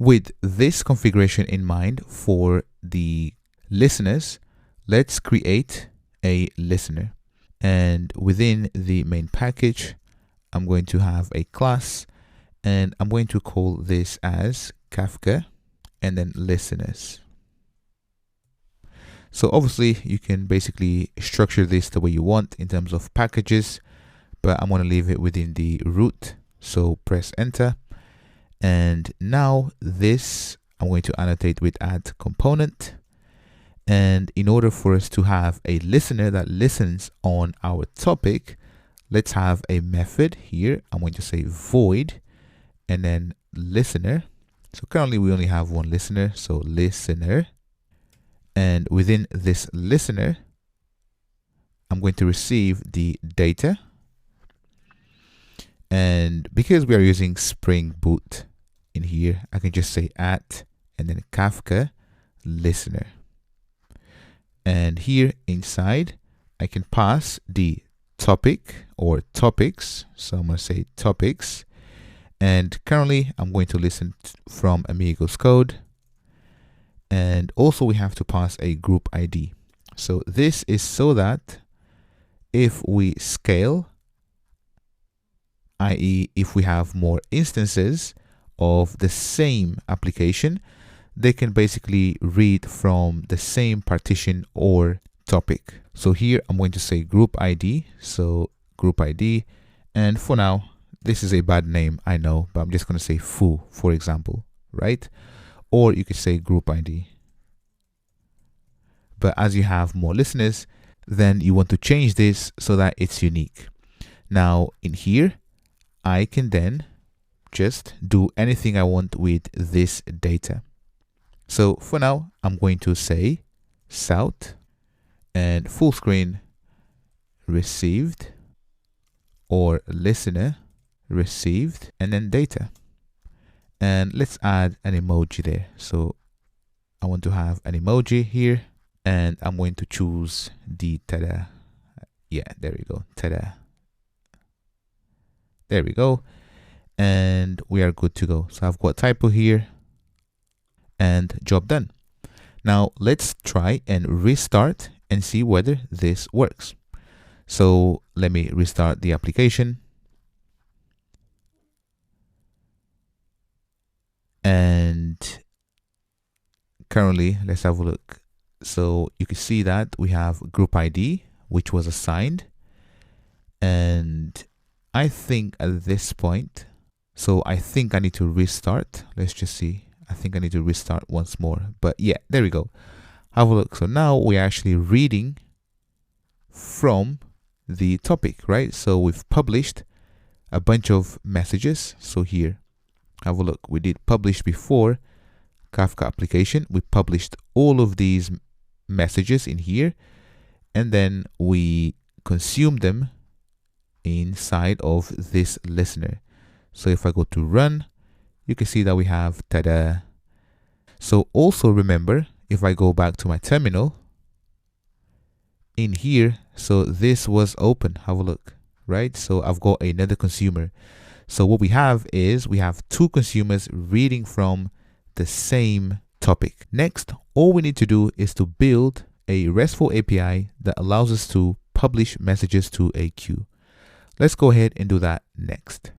With this configuration in mind for the listeners, let's create a listener. And within the main package, I'm going to have a class, and I'm going to call this as Kafka and then listeners. So obviously you can basically structure this the way you want in terms of packages, but I'm going to leave it within the root. So press enter. And now this I'm going to annotate with add component. And in order for us to have a listener that listens on our topic, let's have a method here. I'm going to say void and then listener. So currently we only have one listener, so listener. And within this listener, I'm going to receive the data. And because we are using Spring Boot in here, I can just say at and then Kafka listener. And here inside, I can pass the topic or topics. So I'm going to say topics. And currently, I'm going to listen from Amigos code. And also, we have to pass a group ID. So this is so that if we scale, i.e., if we have more instances of the same application, they can basically read from the same partition or topic. So here I'm going to say group ID. So group ID. And for now, this is a bad name, I know, but I'm just going to say foo, for example, right? Or you could say group ID. But as you have more listeners, then you want to change this so that it's unique. Now in here, I can then just do anything I want with this data. So for now, I'm going to say south and full screen received or listener received and then data. And let's add an emoji there. So I want to have an emoji here and I'm going to choose the tada. Yeah, there we go. Tada. There we go. And we are good to go. So I've got typo here and job done. Now let's try and restart and see whether this works. So let me restart the application. And currently, let's have a look. So you can see that we have group ID, which was assigned. And I think at this point, so I think I need to restart. Let's just see. I think I need to restart once more. But yeah, there we go. Have a look. So now we're actually reading from the topic, right? So we've published a bunch of messages. So here, have a look. We did publish before Kafka application. We published all of these messages in here, and then we consume them inside of this listener. So if I go to run, you can see that we have tada. So also remember, if I go back to my terminal in here, so this was open. Have a look, right? So I've got another consumer. So what we have is we have two consumers reading from the same topic. Next, all we need to do is to build a RESTful API that allows us to publish messages to a queue. Let's go ahead and do that next.